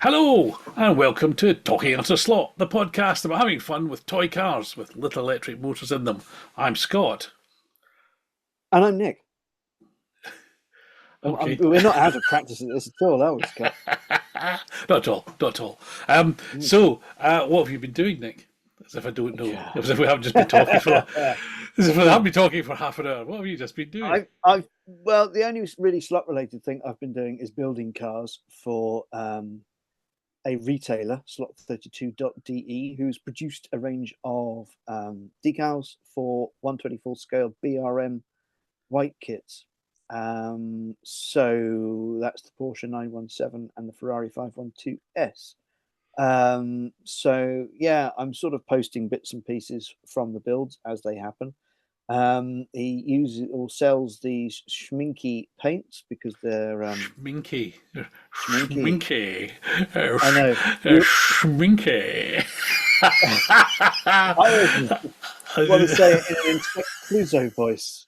Hello, and welcome to Talking At a Slot, the podcast about having fun with toy cars with little electric motors in them. I'm Scott. And I'm Nick. Okay. We're not out of practice at this at all, are we, Scott? Not at all, not at all. What have you been doing, Nick? As if I don't know. Yeah. As if we haven't just been talking for. As if we haven't been talking for half an hour. What have you just been doing? Well, the only really slot-related thing I've been doing is building cars for a retailer, slot32.de, who's produced a range of decals for 124 scale BRM white kits. So that's the Porsche 917 and the Ferrari 512S. So yeah, I'm sort of posting bits and pieces from the builds as they happen. He uses or sells these schminky paints because they're Schminky. schminky. Schminky. I know. Schminky. I want to say it in an Inspector Clouseau voice.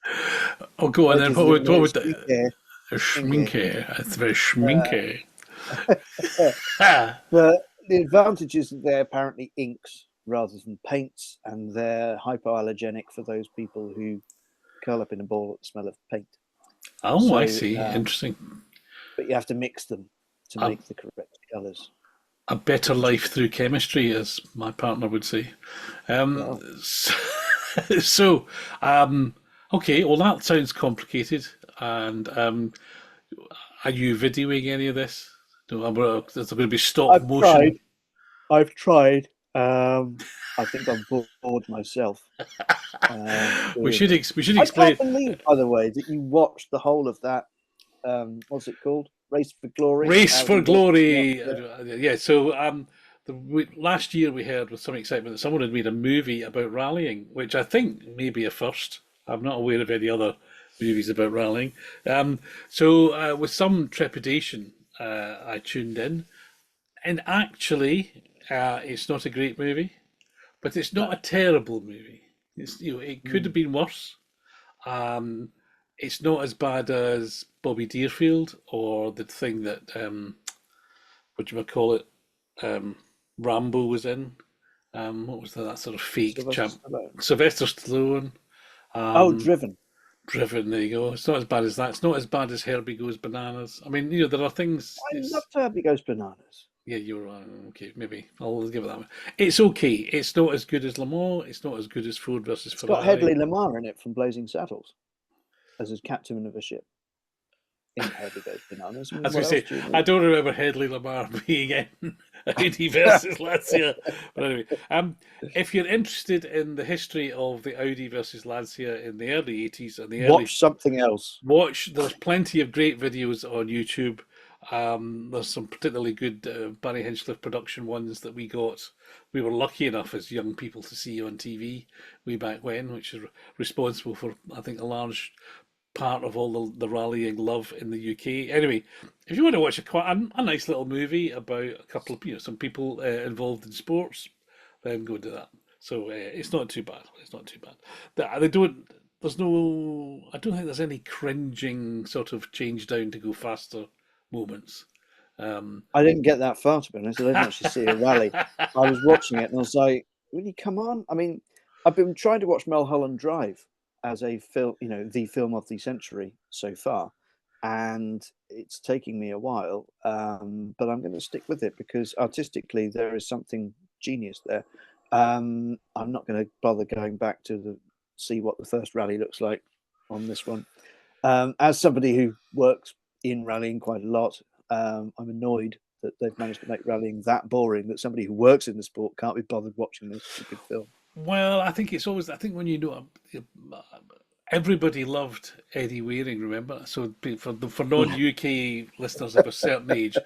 Oh, go on then. What would Schminky. Schminky. It's very schminky. But the advantage is that they're apparently inks rather than paints, and they're hypoallergenic for those people who curl up in a ball at the smell of paint. Oh, I see. Interesting. But you have to mix them to make the correct colours. A better life through chemistry, as my partner would say. Well, So, okay, well, that sounds complicated. And are you videoing any of this? Is there going to be stop I've motion? tried. I've tried. I think I'm bored myself. We should I explain. can't believe, by the way, that you watched the whole of that. What's it called? Race for Glory. Race for Glory. Yeah. Yeah. So last year we heard with some excitement that someone had made a movie about rallying, which I think may be a first. I'm not aware of any other movies about rallying. So with some trepidation, I tuned in, and actually, it's not a great movie, but it's not a terrible movie. It could have been worse. It's not as bad as Bobby Deerfield or the thing that what do you call it? Rambo was in. What was that sort of fake Sylvester champ? Stallone. Sylvester Stallone. Oh, Um, Driven. Driven. There you go. It's not as bad as that. It's not as bad as Herbie Goes Bananas. I mean, there are things. I love Herbie Goes Bananas. Yeah, you're right. Okay, maybe I'll give it that one. It's okay. It's not as good as Le Mans. It's not as good as Ford versus It's got Ferrari. Hedley Lamarr in it from Blazing Saddles as his captain of a ship in Herbie Goes Bananas. I mean, As what we else say, do you I need? don't remember Hedley Lamar being in Audi versus Lancia. But anyway, if you're interested in the history of the Audi versus Lancia in the early 80s and the early Watch something else. there's plenty of great videos on YouTube. There's some particularly good Barry Hinchliffe production ones that we were lucky enough as young people to see on TV way back when, which is responsible for, I think, a large part of all the rallying love in the UK. Anyway, if you want to watch a nice little movie about a couple of some people involved in sports, then go do that. So it's not too bad. It's not too bad. They don't. There's no. I don't think there's any cringing sort of change down to go faster moments. I didn't get that far, to be honest. I didn't actually see a rally. I was watching it and I was like, really, come on? I mean, I've been trying to watch Mulholland Drive as a film, the film of the century so far. And it's taking me a while, but I'm going to stick with it because artistically there is something genius there. I'm not going to bother going back to see what the first rally looks like on this one. As somebody who works in rallying quite a lot, I'm annoyed that they've managed to make rallying that boring that somebody who works in the sport can't be bothered watching this stupid film. Well, I think it's always. I think when everybody loved Eddie Waring. Remember, so for non-UK listeners of a certain age,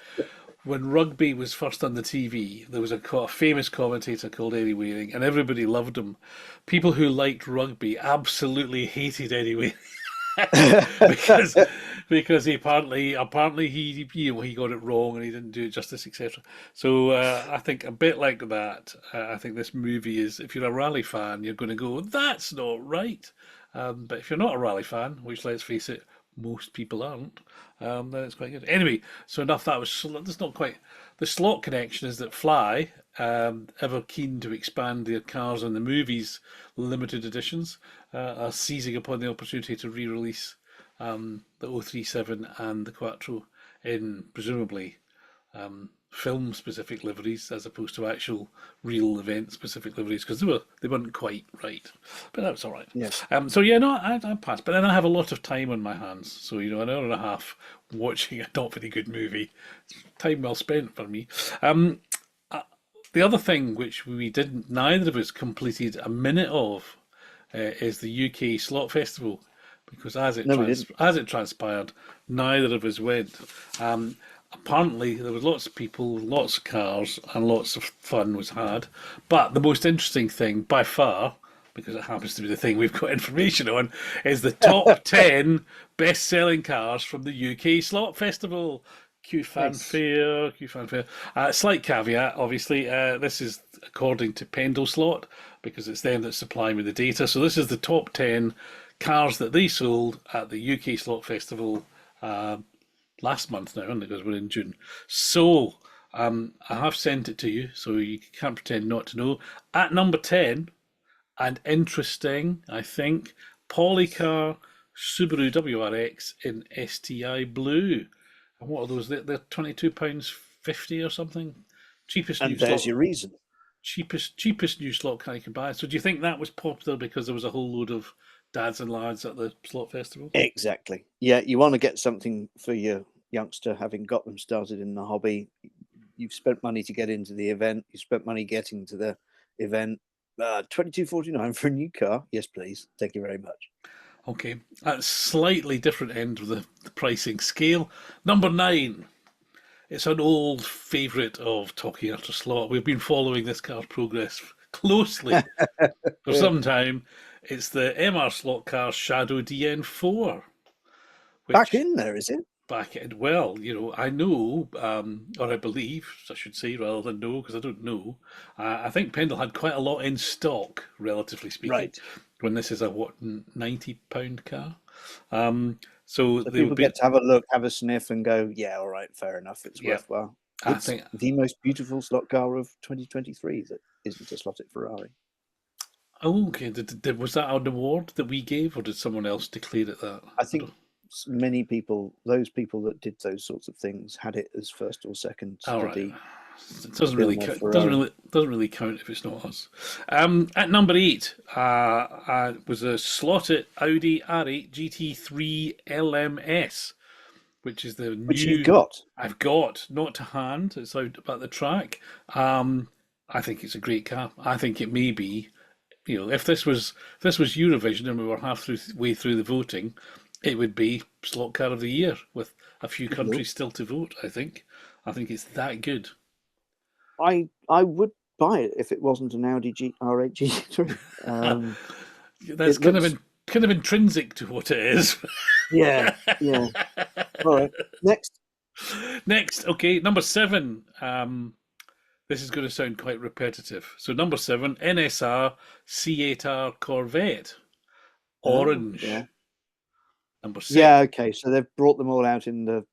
when rugby was first on the TV, there was a famous commentator called Eddie Waring, and everybody loved him. People who liked rugby absolutely hated Eddie Waring. because because apparently he got it wrong and he didn't do it justice, etc. So I think a bit like that. I think this movie is, if you're a rally fan, you're going to go, that's not right. But if you're not a rally fan, which let's face it, most people aren't, then it's quite good. Anyway, so enough. That's not quite the slot connection. Is that Fly, ever keen to expand their Cars and the Movies limited editions, are seizing upon the opportunity to re-release the 037 and the Quattro in presumably film specific liveries as opposed to actual real event specific liveries, because they weren't quite right, but that was all right. Yes. So yeah, no, I passed, but then I have a lot of time on my hands, so an hour and a half watching a not very good movie, time well spent for me. The other thing which neither of us completed a minute of, is the UK Slot Festival, because as it transpired, neither of us went. Apparently, there was lots of people, lots of cars, and lots of fun was had. But the most interesting thing, by far, because it happens to be the thing we've got information on, is the top 10 best-selling cars from the UK Slot Festival. Cue fanfare, cue fanfare. Slight caveat, obviously, this is according to Pendle Slot, because it's them that supply me the data. So this is the top 10 cars that they sold at the UK Slot Festival last month now, because we're in June. So I have sent it to you, so you can't pretend not to know. At number 10, and interesting, I think, Polycar Subaru WRX in STI Blue. And what are those? They're £22.50 or something. Cheapest And new there's slot. your reason. Cheapest new slot car you can buy. So do you think that was popular because there was a whole load of dads and lads at the slot festival? Exactly. Yeah, you want to get something for your youngster, having got them started in the hobby. You've spent money to get into the event. You spent money getting to the event. £22.49 for a new car. Yes, please. Thank you very much. Okay, at slightly different end of the pricing scale. Number 9. It's an old favourite of Talking After Slot. We've been following this car's progress closely for some time. It's the MR Slot car Shadow DN4. Back in there, is it? Back in, well, I know, or I believe, I should say, rather than know, because I don't know. I think Pendle had quite a lot in stock, relatively speaking, Right. when this is a, what, £90 car? So they people would be, get to have a look, have a sniff, and go, yeah, all right, fair enough, it's worthwhile. I It's think, the most beautiful slot car of 2023 that isn't a slotted Ferrari. okay, was that an award that we gave, or did someone else declare it that? I think many people, those people that did those sorts of things, had it as first or second. All for right. the It doesn't really film of count. Ferrari. Doesn't really count if it's not us. At number 8, was a slotted Audi R8 GT3 LMS, which is the Which new. you've got. I've got, not to hand. It's out about the track. I think it's a great car. I think it may be. If this was Eurovision and we were way through the voting, it would be slot car of the year with a few countries still to vote. I think it's that good. I would buy it if it wasn't an Audi R8 GT3. That's kind of intrinsic to what it is. Yeah. All right. Next, okay, number 7. This is going to sound quite repetitive. So number 7, NSR C8R Corvette, orange. Yeah. Number 6. Yeah. Okay. So they've brought them all out in the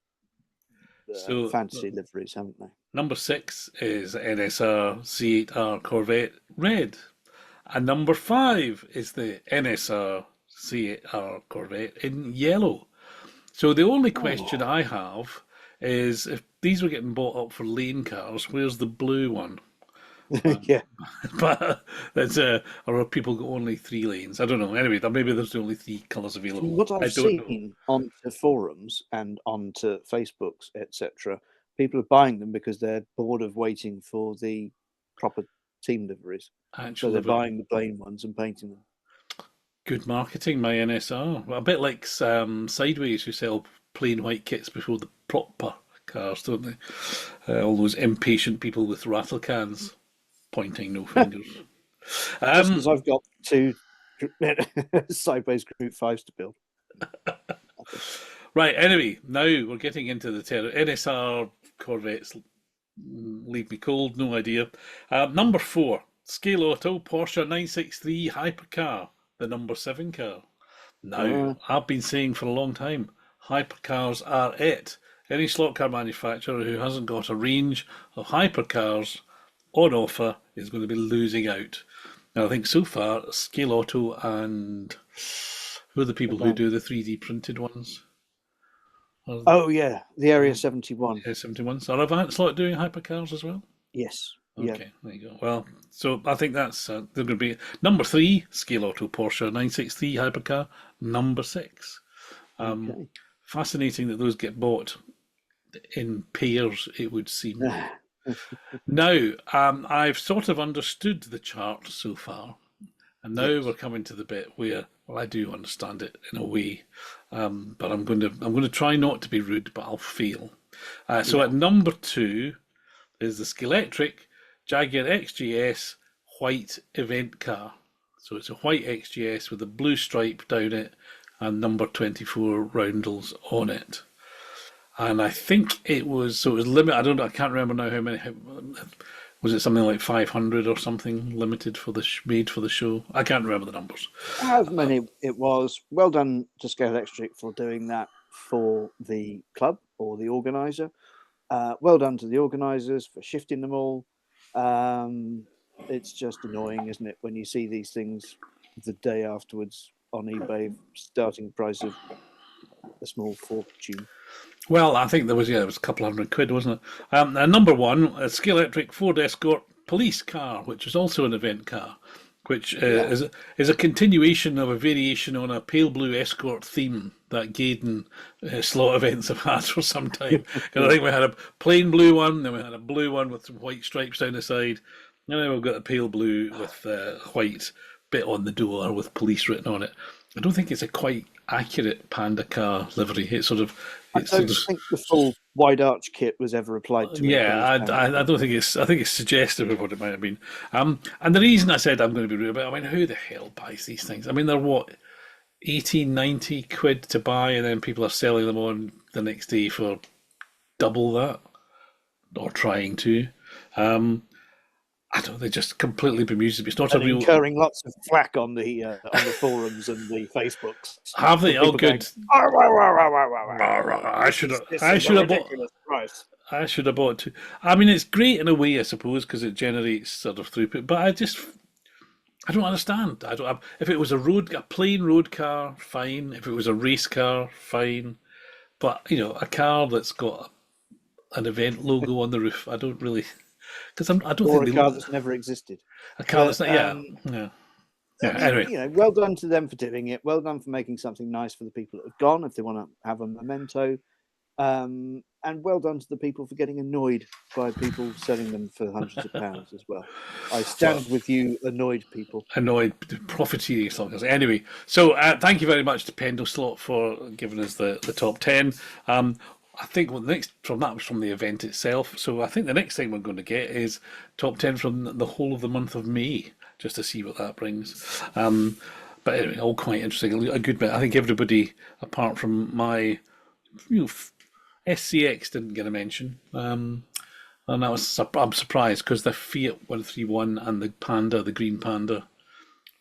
fantasy liveries, haven't they? Number 6 is NSR C8R Corvette red, and number 5 is the NSR C8R Corvette in yellow. So the only question I have is, if these were getting bought up for lane cars, where's the blue one? Yeah. But that's or are people got only 3 lanes? I don't know. Anyway, maybe there's only 3 colours available. What I've I don't know. seen onto forums and onto Facebooks, etc., people are buying them because they're bored of waiting for the proper team liveries. So they're buying the plain ones and painting them. Good marketing, my NSR. Well, a bit like Sideways, who sell plain white kits before the proper cars, don't they? All those impatient people with rattle cans pointing no fingers. Just because I've got 2 Sideways Group 5s to build. Right, anyway, now we're getting into the NSR Corvettes. Leave me cold, no idea. Number 4, Scale Auto Porsche 963 Hypercar, the number 7 car. Now, I've been saying for a long time, hypercars are it. Any slot car manufacturer who hasn't got a range of hypercars on offer is going to be losing out. Now, I think so far, Scale Auto and who are the people who do the 3D printed ones? Oh yeah, the Area 71. 71s. Are Avant Slot doing hypercars as well? Yes. Yeah. Okay, there you go. Well, so I think that's they're going to be number 3, Scale Auto Porsche 963 hypercar, number 6. Okay. Fascinating that those get bought in pairs, it would seem. Now, I've sort of understood the chart so far, and now we're coming to the bit where, well, I do understand it in a way, but I'm going to try not to be rude, but I'll fail. So at number 2 is the Skeletric Jaguar XJS white event car. So it's a white XJS with a blue stripe down it and number 24 roundels on it. And I think it was limited. I can't remember now how many. Was it something like 500 or something limited for made for the show? I can't remember the numbers. However many it was. Well done to Scale Electric for doing that for the club or the organizer. Well done to the organisers for shifting them all. It's just annoying, isn't it, when you see these things the day afterwards on eBay, starting price of a small fortune. Well, I think there was a couple £100, wasn't it? And number 1, a Scale Electric Ford Escort police car, which is also an event car, which is a continuation of a variation on a pale blue Escort theme that Gaydon slot events have had for some time. I think we had a plain blue one, then we had a blue one with some white stripes down the side, and then we've got a pale blue with white bit on the door with police written on it. I don't think it's a quite accurate Panda car livery. I don't think the full wide arch kit was ever applied to it. Yeah, I don't think it's. I think it's suggestive of what it might have been. And the reason I said I'm going to be rude about it, I mean, who the hell buys these things? I mean, they're what, 18, 90 quid to buy, and then people are selling them on the next day for double that, or trying to. I don't know, they just completely bemused me. It's not a real. Incurring lots of flack on the forums and the Facebooks. Have they? Oh, good. I should have bought two. I mean, it's great in a way, I suppose, because it generates sort of throughput. But I don't understand. If it was a plain road car, fine. If it was a race car, fine. But a car that's got an event logo on the roof, I don't really. Because I don't think a car that's never existed. A car that's not, yeah. Anyway, well done to them for doing it. Well done for making something nice for the people that have gone, if they want to have a memento. And well done to the people for getting annoyed by people selling them for hundreds of pounds as well. I stand with you, annoyed people. Annoyed, profiteering slot. Anyway, so thank you very much to Pendle Slot for giving us the top 10. I think the next from that was from the event itself. So I think the next thing we're going to get is top 10 from the whole of the month of May, just to see what that brings. But anyway, all quite interesting. A good bit. I think everybody, apart from my SCX, didn't get a mention. And I'm surprised because the Fiat 131 and the Panda, the green Panda,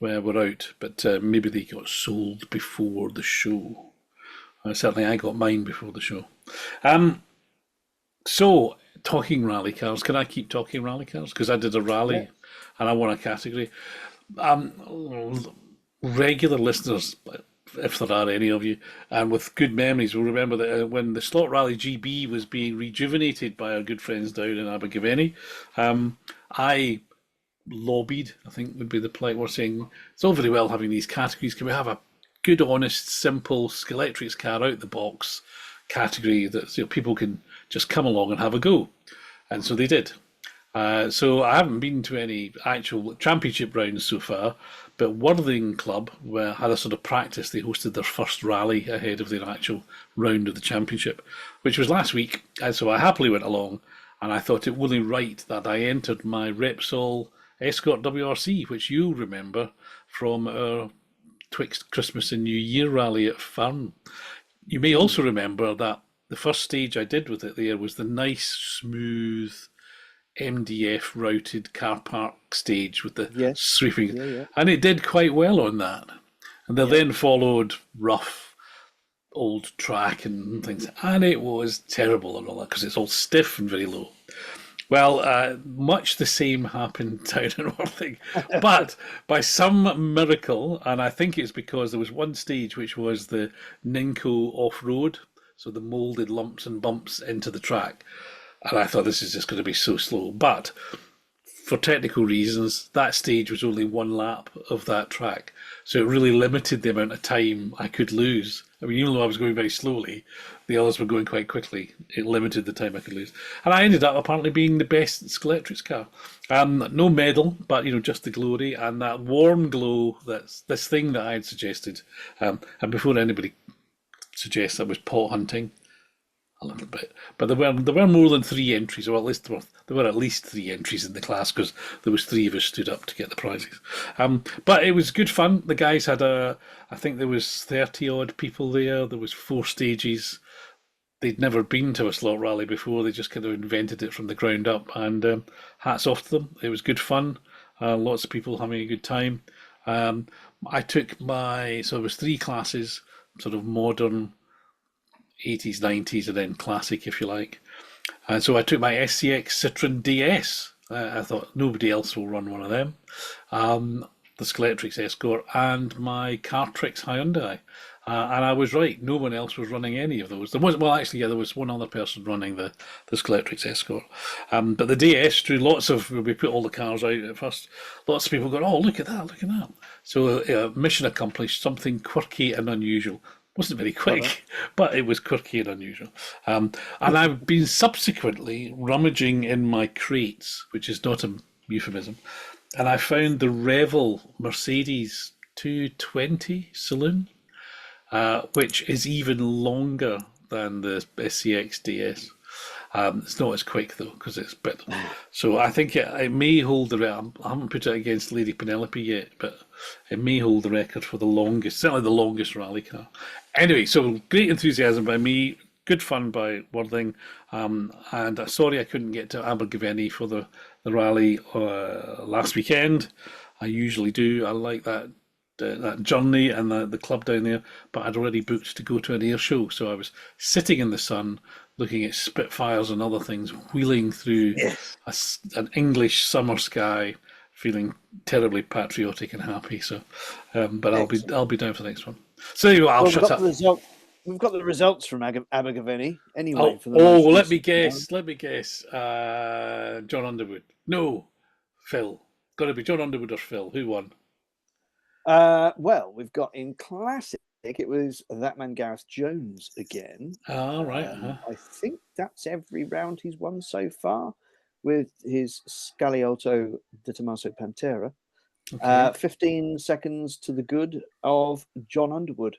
were out. But maybe they got sold before the show. Certainly I got mine before the show. So, talking rally cars, can I keep talking rally cars? Because I did a rally and I won a category. Regular listeners, if there are any of you, and with good memories, will remember that when the Slot Rally GB was being rejuvenated by our good friends down in Abergavenny, I lobbied, I think would be the polite word, saying, it's all very well having these categories. Can we have a good, honest, simple Skeletrix car out the box category that people can just come along and have a go? And so they did. So I haven't been to any actual championship rounds so far, but Worthing Club had a sort of practice. They hosted their first rally ahead of their actual round of the championship, which was last week. And so I happily went along, and I thought it only right that I entered my Repsol Escort WRC, which you'll remember from our twixt Christmas and New Year rally at Farn. You may also remember that the first stage I did with it there was the nice, smooth MDF routed car park stage with the sweeping, and it did quite well on that. And then followed rough, old track and things, and it was terrible and all that because it's all stiff and very low. Well, much the same happened down in Worthing, but by some miracle, and I think it's because there was one stage which was the Ninko off-road, so the moulded lumps and bumps into the track, and I thought this is just going to be so slow. But for technical reasons, that stage was only one lap of that track, so it really limited the amount of time I could lose. I mean, even though I was going very slowly, the others were going quite quickly. It limited the time I could lose, and I ended up apparently being the best Scalextric car. No medal, but just the glory and that warm glow. That's this thing that I had suggested, and before anybody suggests that was pot hunting. A little bit, but there were more than three entries, or at least there were at least three entries in the class because there was three of us stood up to get the prizes. But it was good fun. The guys had I think there was 30 odd people there. There was 4 stages. They'd never been to a slot rally before. They just kind of invented it from the ground up, and hats off to them. It was good fun. Lots of people having a good time. I took so it was 3 classes, sort of modern, 80s, 90s, and then classic, if you like. And so I took my SCX Citroen DS. I thought nobody else will run one of them. The Scalextric Escort and my Cartrix Hyundai. And I was right. No one else was running any of those. There was, well, actually, yeah, there was one other person running the Scalextric Escort. But the DS drew lots of. We put all the cars out at first. Lots of people going, "Oh, look at that! Look at that!" So mission accomplished. Something quirky and unusual. Wasn't very quick, but it was quirky and unusual. And I've been subsequently rummaging in my crates, which is not a euphemism, and I found the Revel Mercedes 220 saloon, which is even longer than the SCX DS. It's not as quick though because it's bit. So I think it may hold the record. I haven't put it against Lady Penelope yet, but it may hold the record for the longest, certainly the longest rally car. Anyway, so great enthusiasm by me, good fun by Worthing, and sorry I couldn't get to Abergavenny for the rally last weekend. I usually do. I like that journey and the club down there, but I'd already booked to go to an air show, so I was sitting in the sun looking at Spitfires and other things, wheeling through an English summer sky, feeling terribly patriotic and happy. So, but I'll be down for the next one. So anyway, I'll shut up. We've got the results from Abergavenny anyway. Let me guess. John Underwood. No, Phil. Got to be John Underwood or Phil. Who won? Well, we've got in classic. It was that man Gareth Jones again. Oh, right. I think that's every round he's won so far with his Scaliotto di Tommaso Pantera. Okay. 15 seconds to the good of John Underwood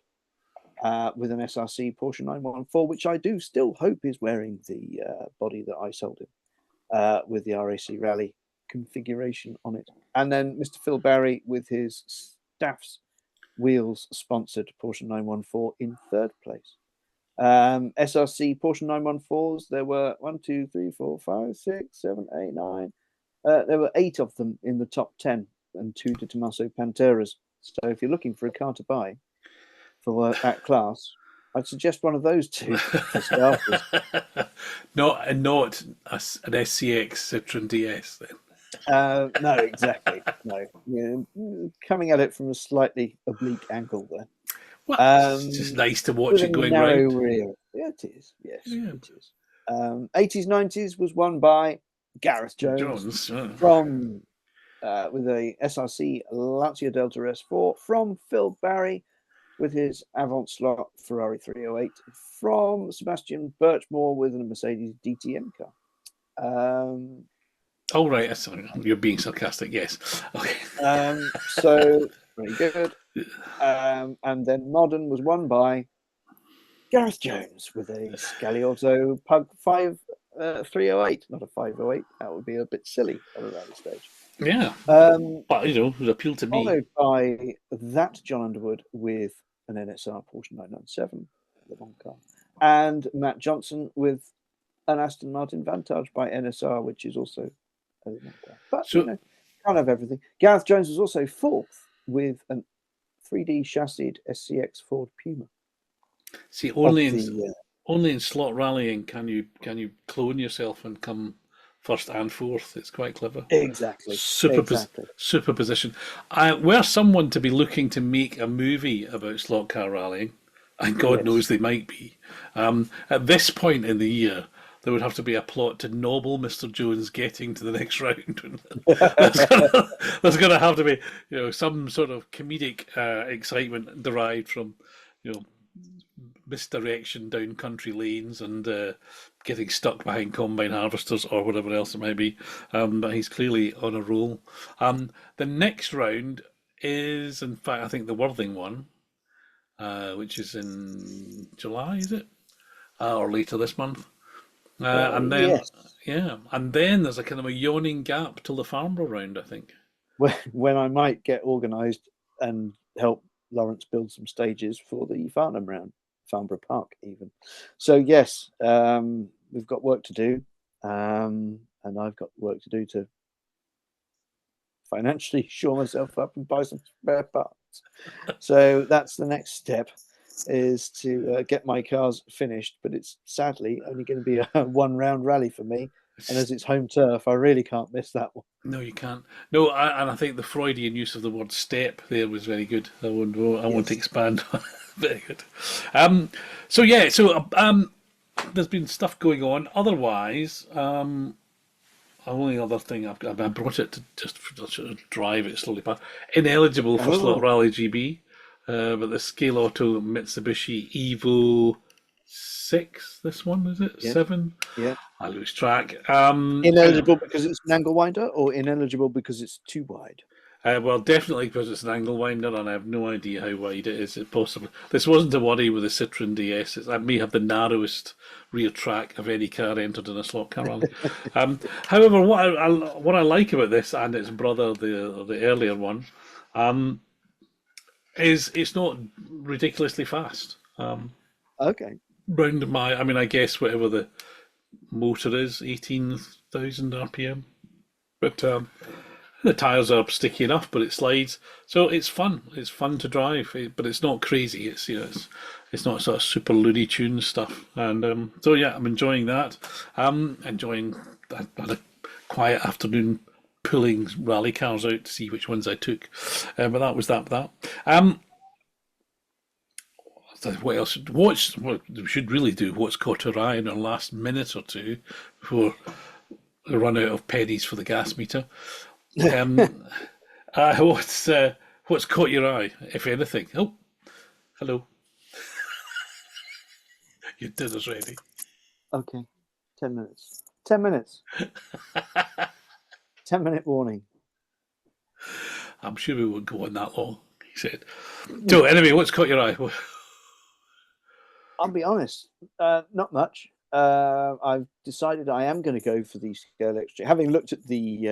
with an SRC Porsche 914, which I do still hope is wearing the body that I sold him with the RAC Rally configuration on it. And then Mr. Phil Barry with his Staff's Wheels sponsored Porsche 914 in 3rd place. SRC Porsche 914s, there were 1, 2, 3, 4, 5, 6, 7, 8, 9. There were 8 of them in the top 10 and 2 de Tommaso Panteras. So if you're looking for a car to buy for that class, I'd suggest one of those 2 for starters. Not an SCX Citroen DS then. No, exactly. No, coming at it from a slightly oblique angle there. Well, it's just nice to watch it going round. Rear. Yeah, it is. Yes, it is. 80s, 90s was won by Gareth Jones from with a SRC Lancia Delta S4, from Phil Barry with his Avant slot Ferrari 308, from Sebastian Birchmore with a Mercedes DTM car. Oh, right. Sorry, you're being sarcastic. Yes. Okay. So, very good. And then Modern was won by Gareth Jones with a Scaliotto Pug 308, not a 508. That would be a bit silly at a rally stage. Yeah. But, it appealed to me. Followed by that John Underwood with an NSR Porsche 997, the long car. And Matt Johnson with an Aston Martin Vantage by NSR, which is also a long car. But, can't have everything. Gareth Jones was also 4th with an 3D chassied SCX Ford Puma. See, of the. only in slot rallying can you clone yourself and come first and fourth. It's quite clever. Exactly, Superpos exactly. Superposition. I were someone to be looking to make a movie about slot car rallying, and God knows Yes. they might be. At this point in the year, there would have to be a plot to nobble Mr. Jones getting to the next round. There's gonna have to be, some sort of comedic excitement derived from, you know, misdirection down country lanes and getting stuck behind combine harvesters or whatever else it might be. But he's clearly on a roll. The next round is, in fact, I think the Worthing one, which is in July, is it? Or later this month. And then, Yes. yeah, and then there's a kind of a yawning gap till the Farnborough round, I think. When I might get organised and help Lawrence build some stages for the Farnham round, Farnborough Park even. So yes, we've got work to do, and I've got work to do to financially shore myself up and buy some spare parts. So that's the next step, is to get my cars finished. But it's sadly only going to be a one round rally for me, and as it's home turf, I really can't miss that one. No, you can't. No, and I think the Freudian use of the word "step" there was very good. I want to Yes. expand on. Very good. Um, so yeah, there's been stuff going on. Otherwise, the only other thing I brought it to just sort of drive it slowly past. Ineligible for Slot Oh, Rally GB, but the Scale Auto Mitsubishi Evo 6. This one is it yes, 7? yeah. I lose track. Ineligible because it's an angle winder, or ineligible because it's too wide? Well, definitely because it's an angle winder, and I have no idea how wide it is. It possibly this wasn't a worry with the Citroen DS. I may have the narrowest rear track of any car entered in a slot car rally. However, what I like about this and its brother, the earlier one, is it's not ridiculously fast. Okay. Round I mean, I guess whatever the motor is, 18,000 RPM, but the tires are sticky enough, but it slides, so it's fun. It's fun to drive, but it's not crazy. It's not sort of super Looney Tunes stuff, and so yeah, I'm enjoying that. Enjoying. I had a quiet afternoon pulling rally cars out to see which ones I took, but that was that. So what else? What we should really do? What's caught our eye in our last minute or two before we run out of pennies for the gas meter? Um, what's caught your eye, if anything? Oh, hello. Your dinner's ready. Okay. 10 minutes. 10 minutes. 10 minute warning. I'm sure we won't go on that long, he said. So, anyway, what's caught your eye? I'll be honest, not much. I've decided I am going to go for the Scale Electric. Having looked at the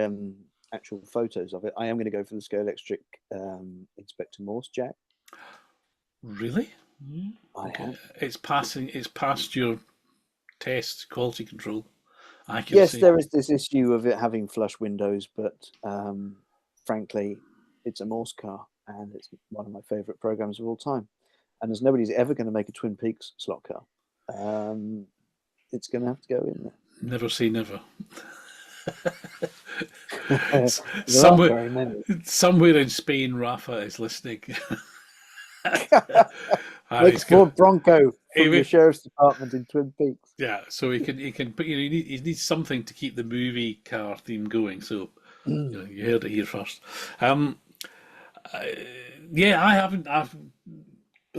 actual photos of it, I am going to go for the Scale Electric Inspector Morse jack. Really? I Okay. have. It's passing. It's past your test quality control. I can Yes, see. there is this issue of it having flush windows, but frankly, it's a Morse car, and it's one of my favourite programs of all time. And as nobody's ever going to make a Twin Peaks slot car, it's going to have to go in Never say never. there. There aren't Somewhere, very many. somewhere in Spain, Rafa is listening. And Make a he's going. Ford Bronco from the He, sheriff's department in Twin Peaks. yeah, so he can, but he needs something to keep the movie car theme going. So you heard it here first. Um, yeah, I haven't. I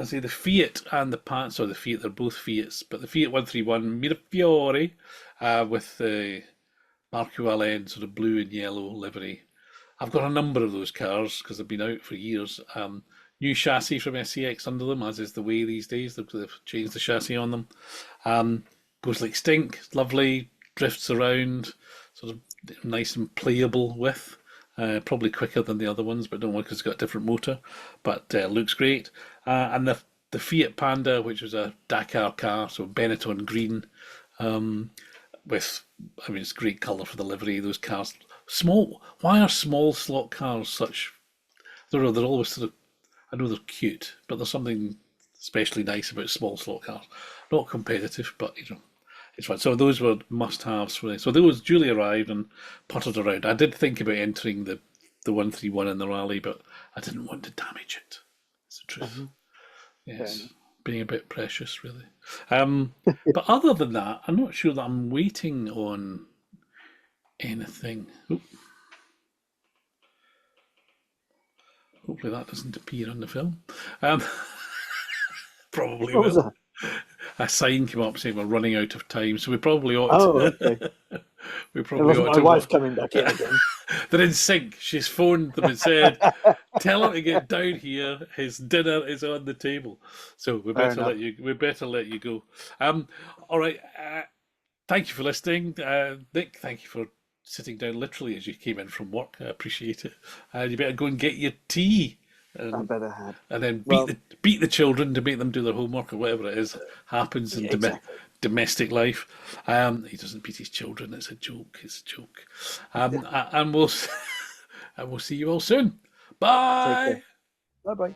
say the Fiat and the Pants, or the Fiat, they're both Fiats, but the Fiat 131 Mirafiore with the Marco Allen sort of blue and yellow livery. I've got a number of those cars because they've been out for years. New chassis from SCX under them, as is the way these days. They've changed the chassis on them. Goes like stink, lovely, drifts around, sort of nice and playable with. Probably quicker than the other ones, but don't worry because it's got a different motor. But looks great. And the Fiat Panda, which was a Dakar car, so Benetton green, with, I mean, it's great colour for the livery. Those cars, small. Why are small slot cars such? They're always sort of. I know they're cute, but there's something especially nice about small slot cars. Not competitive, but it's fun. So those were must-haves for me. So those duly arrived and puttered around. I did think about entering the 131 in the rally, but I didn't want to damage it. That's the truth. Yes, being a bit precious, really. But other than that, I'm not sure that I'm waiting on anything. Oop. Hopefully that doesn't appear on the film. Probably What was will. that? A sign came up saying we're running out of time, so we probably ought Oh, to. okay. We It probably wasn't ought my to. wife coming back in again. They're in sync. She's phoned them and said, "Tell him to get down here. His dinner is on the table." So we Fair better enough. let you. We better let you go. All right. Thank you for listening, Nick. Thank you for sitting down literally as you came in from work. I appreciate it. You better go and get your tea. I better had. And then Well, beat the children to make them do their homework or whatever it is happens in exactly. domestic life. He doesn't beat his children. It's a joke. It's a joke. And we'll and we'll see you all soon. Take Bye. care. Bye bye.